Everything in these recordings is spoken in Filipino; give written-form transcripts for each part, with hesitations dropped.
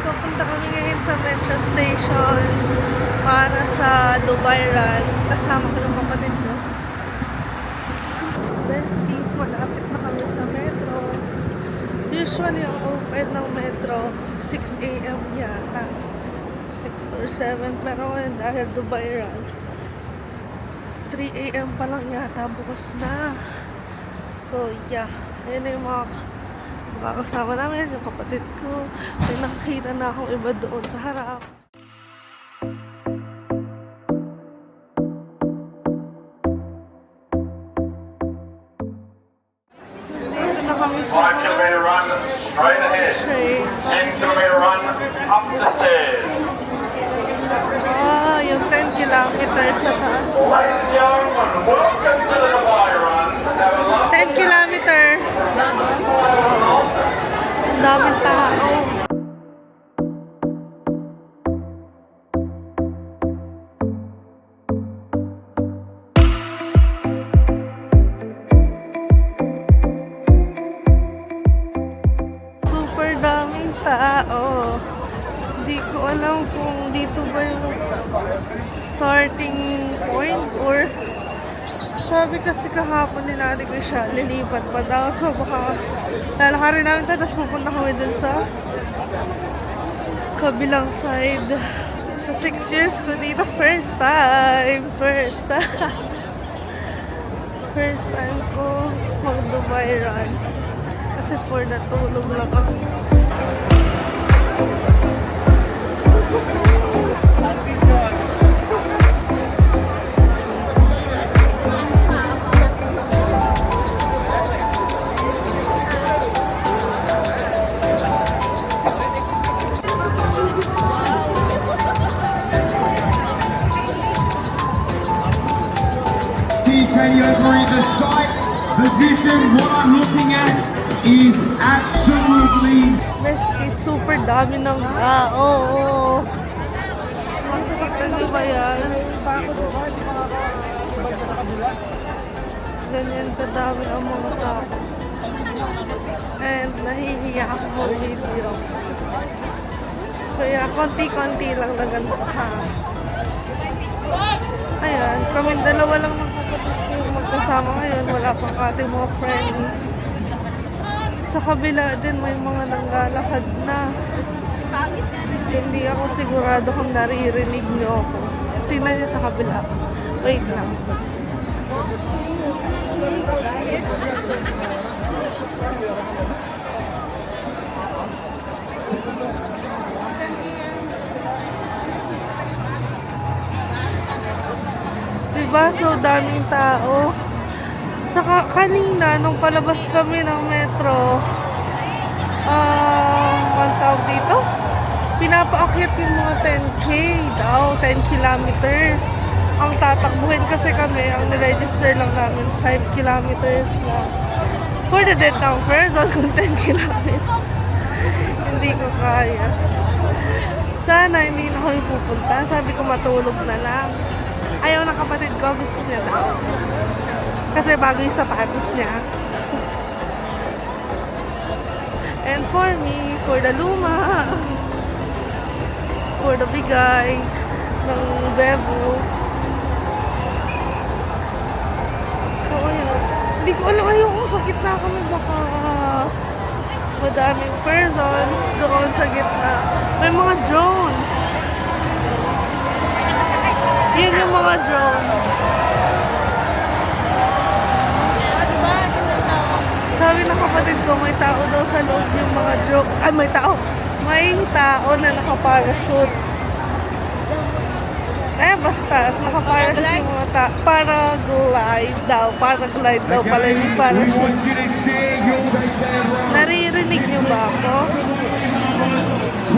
So, punta kami ngayon sa metro station para sa Dubai Run. Kasama ko ng kapatid ko. Besties, malapit na kami sa metro. Usually, ang open ng metro, 6 a.m. yata. 6 or 7. Pero ngayon, dahil Dubai Run, 3 a.m. pa lang yata, bukas na. So, yeah. Ayan na yung mga kasama namin, yung kapatid ko. May nakakita na akong iba doon sa harap. Dito na kami sa 5 kilometer run straight ahead. 10 kilometer run up the stairs. Yung 10 kilometers sa taas. Ladies and gentlemen, welcome to the Dubai Run. Have a lovely 10 kilometer. Ang daming tao. Super daming tao. Hindi ko alam kung dito ba yung starting point or sabi kasi kahapon ni Ate ko siya, lilipat pa daw. So baka lalakarin namin ito, tapos pupunta kami dun sa kabilang side. Sa 6 years ko dito, first time ko mag Dubai Run. Kasi for natulog lang ako. DK over either side. The vision, what I'm looking at is absolutely Best is super dami ng tao. Masaktan nyo ba yan? Ganyan kadami ang mga tao. And nahihiya ako mag-video. Kaya konti-konti lang na ganito ha. Ayan, kaming dalawa lang ng kapatid ko yung magkasama ngayon. Wala pang ating mga friends. Sa kabila din may mga naglalakad na. Hindi ako sigurado kung naririnig niyo ako. Tingnan niyo sa kabila. Wait lang. Diba? So daming tao. Saka kanina, nung palabas kami ng metro, ang tawag dito, pinapaakyat yung mga 10K daw, 10 kilometers. Ang tatakbuhin kasi kami, ang niregister lang namin 5 kilometers na. For the dead down person, kung 10 kilometers. Hindi ko kaya. Sana hindi na kami pupunta. Sabi ko matulog na lang. Ayaw ng kapatid ko, gusto niya daw. Kasi bago yung sapatos niya. And for me, for the luma, for the bigay ng bebo. So, ayun. Hindi ko alam, ayoko sa gitna kami. Baka madaming persons doon sa gitna. May mga drone. Yan yung mga drone. Sabi ng kapatid ko, may tao daw sa loob yung mga drone. Ay, may tao. May tao na nakaparachute. Basta. Nakaparachute yung mga tao. Paraglide daw. Paraglide daw pala yung parachute. Naririnig niyo ba ako?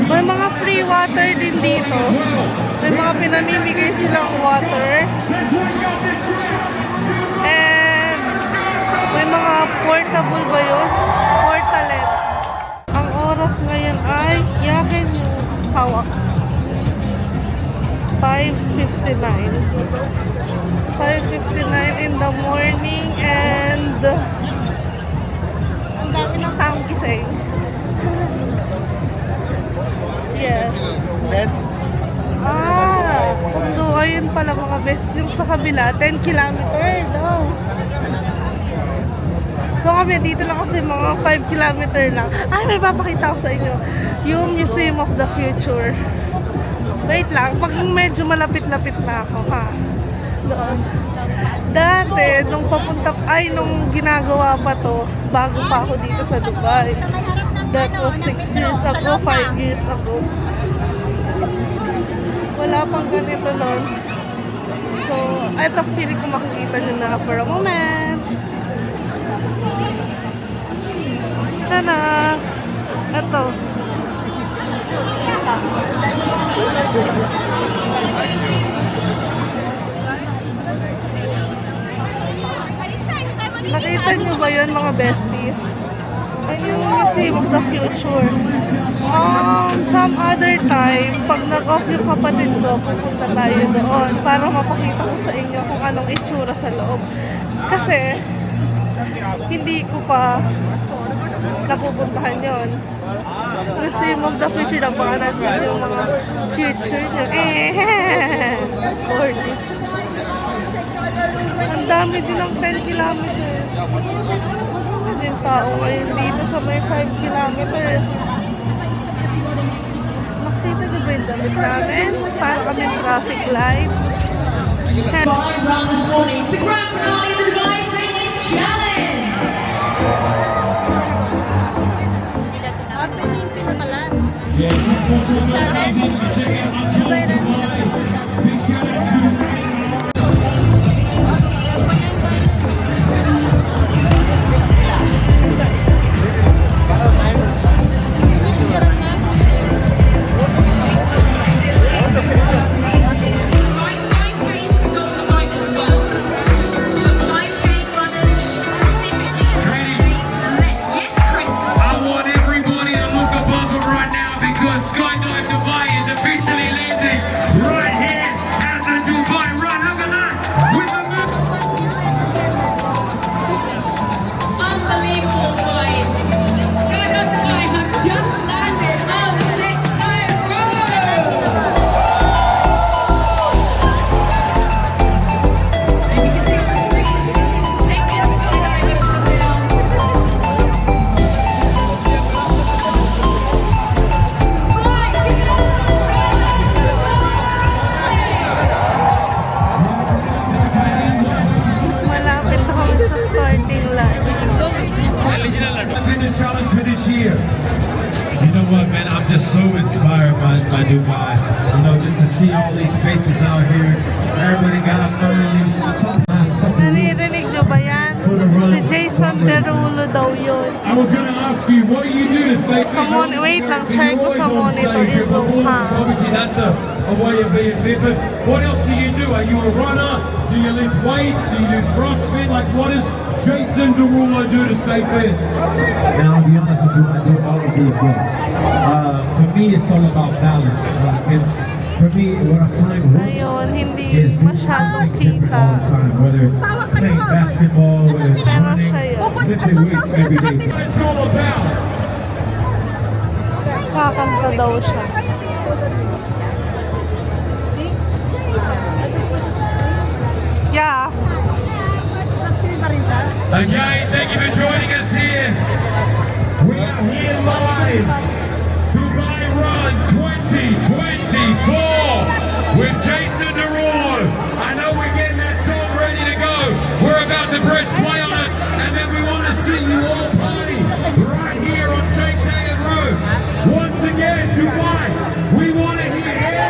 May mga free water din dito. May mga pinamimigay silang water. And may mga portable ba yun? Portalet. Ang oras ngayon ay yakin yung hawak. 5:59. 5:59 in the morning and ang dami ng taong gising. Yes. Then, Ah, so ayun pala mga best, yung sa kabila, 10 kilometer daw. So kami dito lang kasi mga 5 kilometer lang. Ay, may papakita ko sa inyo. Yung Museum of the Future. Wait lang, pag medyo malapit-lapit na ako, ha? Doon. Dati, nung ginagawa pa to, bago pa ako dito sa Dubai. That was 6 years ago, 5 years ago. Wala pang ganito nun. So, eto, feeling ko makikita nyo na for a moment. Tana! Eto. Nakita nyo ba yun mga besties? Ayun yung Museum of the Future. Some other time, pag nag-off yung kapatid ko, pupunta tayo doon para mapakita ko sa inyo kung anong itsura sa loob. Kasi, hindi ko pa napupuntahan yon. Museum of the Future, nabangan natin yung mga future nyo. Corny. Ang dami din ng 10 kilometers. Yung tao ngayon dito sa may 5 kilometers. Makita niyo ba yung damit namin? Para kami traffic light. Live round this morning. It's the grand finale of the Dubai Fitness Challenge. Open yung pinakalas. Yes, unfortunately, Challenge. Dubai Run, pinakalas na challenge. big shout out to I want everybody to look above them right now because Skydive Dubai is officially landing right here at the Dubai Run. Look at that! With the move. Unbelievable flight. Skydive Dubai have just landed on the 6-side road. And you can see on the screen, seconds Skydive down. Malapit na kami sa starting line. Fitness challenge for this year. You know what, man? I'm just so inspired by Dubai. You know, just to see all these faces out here. Everybody got up early. Sometimes Naririnig nyo ba yan? Si Jason Derulo daw yun. I was going to ask you, what do you do to stay fit? Wait lang, check ko sa You're always on monitor, stage, your is Zoom, performance, ha? obviously that's a way of being fit, but what else do you do? Are you a runner? Do you lift weights? Do you do CrossFit? Like, what does Jason Derulo do to stay fit? Now, to be honest with you, I do all of the above. For me, it's all about balance. And for me, what I find works Ayun, hindi is doing masyadong something different all kita. the time. Whether it's playing basketball, whether it's Pero running, siya yun. lifting weights every day. What it's all about. Kakanta daw siya. Yeah. Again, thank you for joining us here. We are here live. Dubai Run 2024 with Jason Derulo. I know we're getting that song ready to go. We're about to press play on it, and then we want to see you all party right here on Sheikh Zayed Road. Once again, Dubai, we want to hear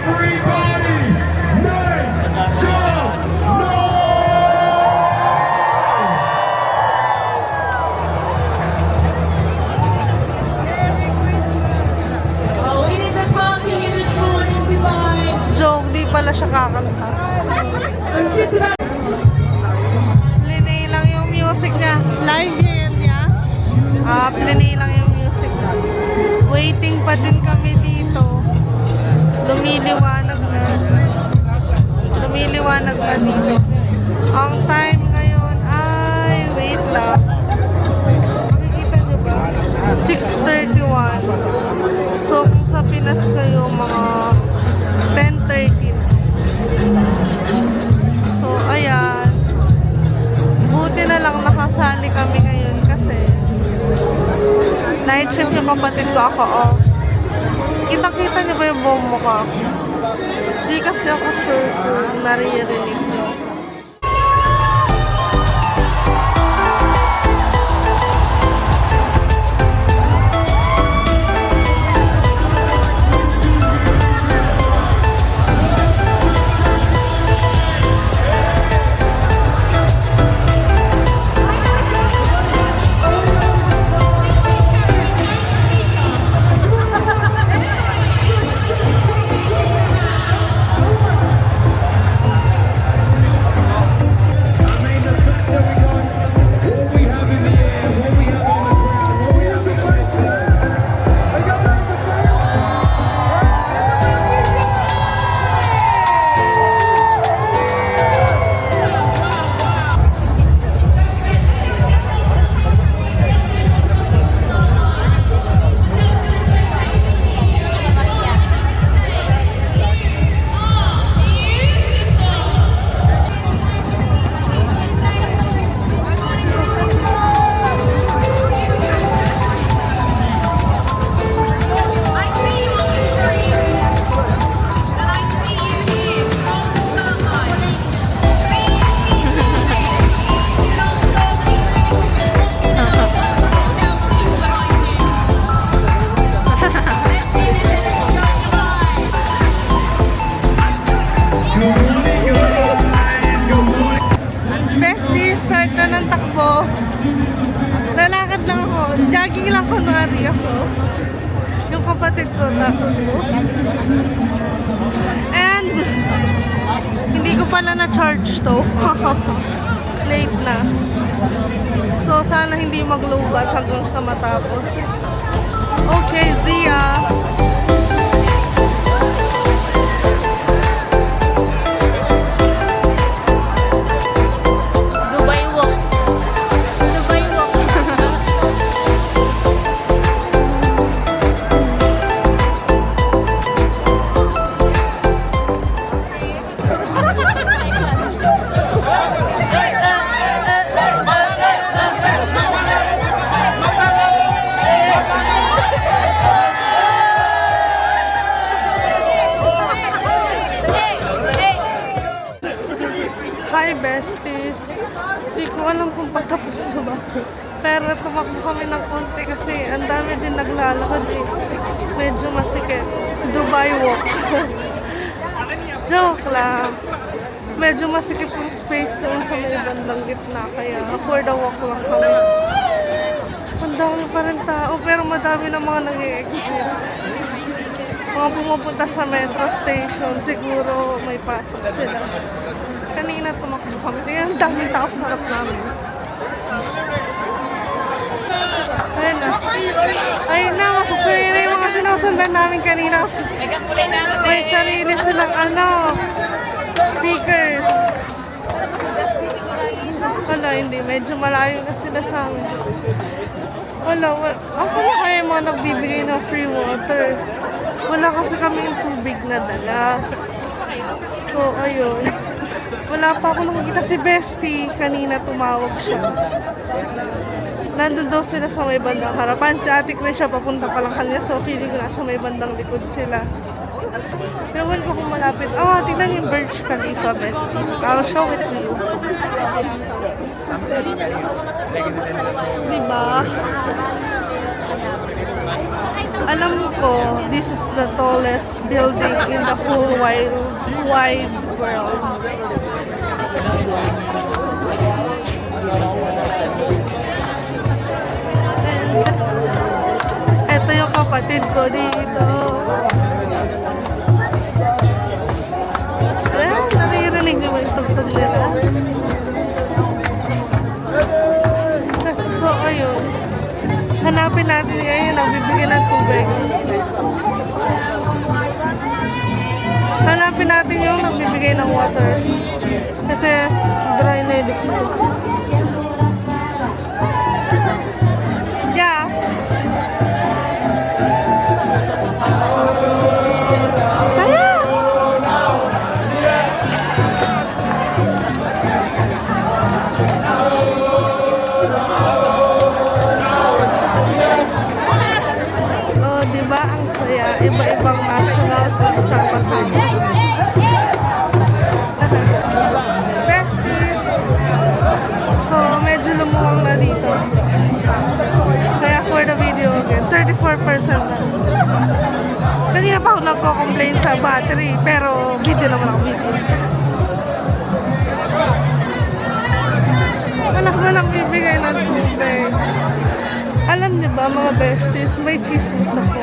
everybody make some noise. Oh, it is a party here this morning, Dubai. Joke, di pala siya kakanta. Just about Plinay lang yung music niya. Live yan niya. Plinay lang yung music niya. Waiting pa din kami dito. Lumiliwanag na. Lumiliwanag na dito. Ang time ngayon ay, wait lang. Makikita niyo ba? 6:31. So, kung sa Pinas kapatid ko ako off. Kita-kita niyo ba yung buong mukha ko? Di kasi ako sure kung naririnig niyo. What we have in the air, what we have on the ground, what we have in the mix. I see you on the screens, and I see you here on the start line. Good morning, good morning, good morning. Bestie, start na ng takbo. Lalakad lang ako. Jogging lang kunwari ako. Yung kapatid ko takbo. And hindi ko pala na-charge to. Late na. So sana hindi maglubat hanggang sa matapos. Okay, see ya! Dubai Walk. Dubai Walk. Hi besties! Di ko alam kung patapos na ba. Pero tumakbo kami ng konti kasi ang dami din naglalakad eh. Medyo masikip. Dubai Walk. Joke lang. Medyo masikip yung space doon sa may bandang gitna. Kaya for the walk lang kami. Ang dami pa rin tao pero madami na mga nag-e-exit. Mga pumupunta sa metro station, siguro may pasok sila. Kanina tumakbo kami. Kaya ang daming tao sa harap namin. Ayun na. Ayun na, masasaya na yung mga sinusundan namin kanina kasi may sarili silang speakers. Wala, hindi. Medyo malayo na sila sa amin. Wala. Asan na kaya yung mga nagbibigay ng free water? Wala kasi kami yung tubig na dala. So, ayun. Wala pa ako nakikita si Bestie. Kanina tumawag siya. Nandun daw sila sa may bandang harapan. Si Ate Chris siya papunta pa lang kanya. So, feeling ko nasa may bandang likod sila. Ewan ko kung malapit. Tignan yung Burj Khalifa, Besties. I'll show it to you. Diba? Alam ko, this is the tallest building in the whole wide world. And ito yung kapatid ko dito. Naririnig niyo ba yung tugtog nila? So, ayun. Hanapin natin ngayon ang bibigyan ng tubig. Hanapin natin yung nagbibigay ng water. Kasi dry na yung lips ko. Yeah. Saya! complain sa battery. Pero video naman ako, video. Wala ka lang bibigay ng tubig. Alam niyo ba mga besties, may chismis ako.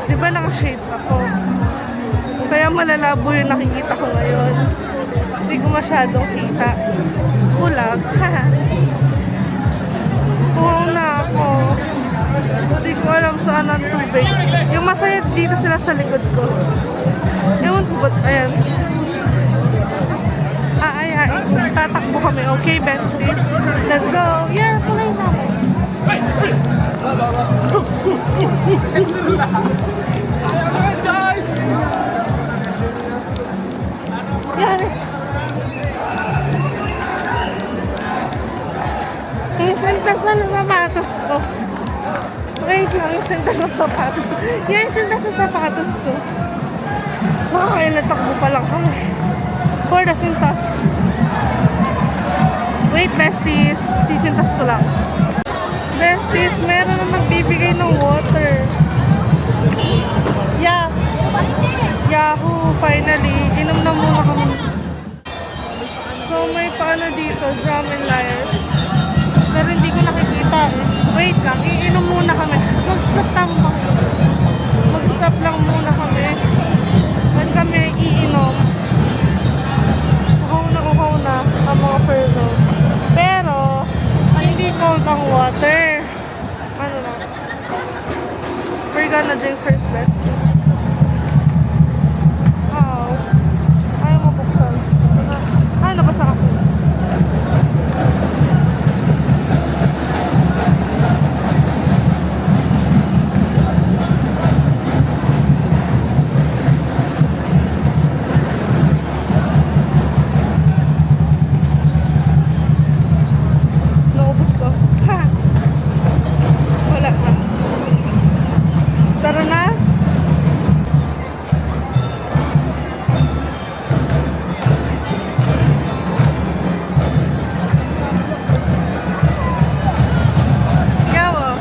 Di ba naka-shades ako? Kaya malalabo yung nakikita ko ngayon. Hindi ko masyadong kita. Kulag. Oo na ako. Hindi ko alam saan ang tubig. Yung masaya dito sila sa likod ko. Ewan ko ba't, ayan. Aayain ko. Tatakbo kami. Okay, besties? Let's go. Yeah, kulay na ako. Yan. Yung sintas na sapatos ko. Wait lang, yung sintas na sapatos ko. Yan, yung sintas na sapatos ko. Makakailan takbo pa lang kami. For the sintas. Wait, besties. Sisintas ko lang. Besties, meron na magbibigay ng water. Yeah. Yahoo! Finally, inom na muna kami. So, may paano dito, drum and lyres. Pero hindi ko nakikita eh. Wait lang, iinom muna kami. Mag-stop lang muna kami. Ba't kami iinom? Uhaw na ang mga ferro. Pero, hindi cold ang water. Ano lang. We're gonna drink first, besties. Ayaw mabuksan. Ay, nabasa ako. Naubos ko. Ha! Wala na. Tara na. Yawa.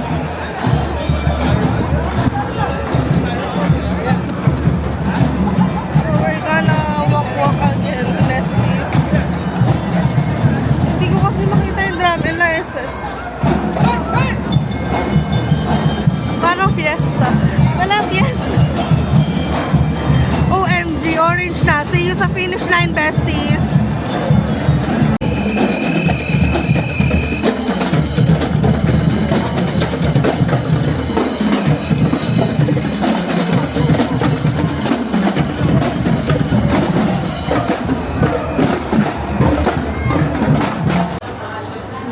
So we're gonna walk again, Leslie. Hindi ko kasi makita yung drum and lyres eh. Parang fiesta. Wala fiesta. OMG, orange na. See you sa finish line, besties.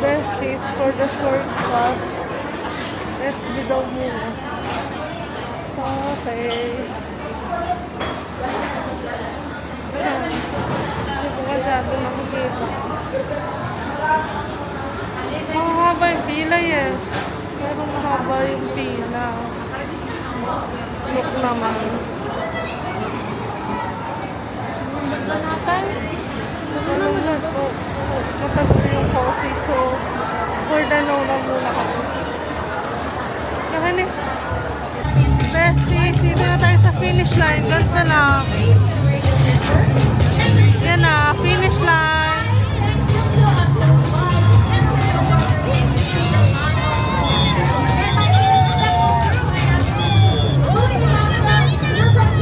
Besties, for the shortcut, SB daw muna. Okay. Ayan. Hindi ko masyado nakikita. Mahaba yung pila eh. Pero mahaba yung pila. Look naman. Ba't natin? Wala po. Matagal yung coffee. So, for the no na muna ako. Yan eh. Besties, dito na tayo sa finish line. Ganda na. Yan na, finish line.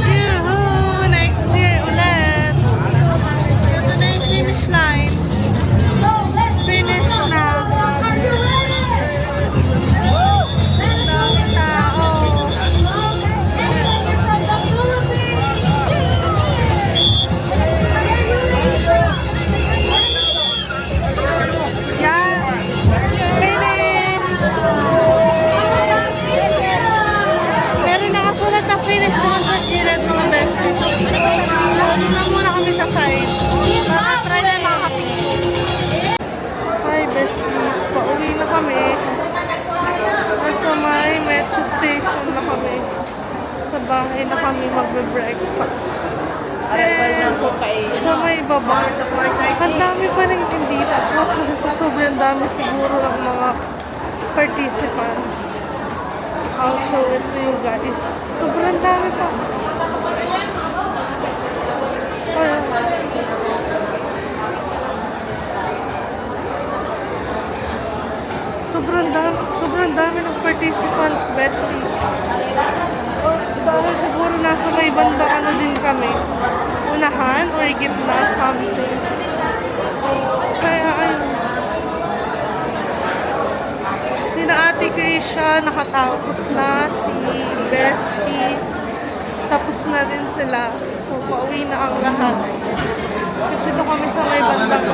Yuhu! Next year ulit. Ito na yung finish line. Finish na. Daming tao. Yan. Finish. Meron nakasulat na finish doon sa gilid mga besties. Na muna kami sa side. Para try na makakapit. Hi besties, pauwi na kami. Nasa may metro station na kami. Sa bahay na kami magbe-breakfast. And sa may baba, ang dami pa rin hindi. Tapos sa sobrang dami siguro ng mga participants. I'll show it to you guys. Sobrang dami pa. Ayan. Sobrang dami ng participants, besties. Oh, dahil siguro nasa may banda ano din kami. Unahan or gitna, something. Kaya ayun. Sina Ate Krisha, nakatapos na. Si Bestie, tapos na din sila. So, pauwi na ang lahat. Kasi doon kami sa may bandang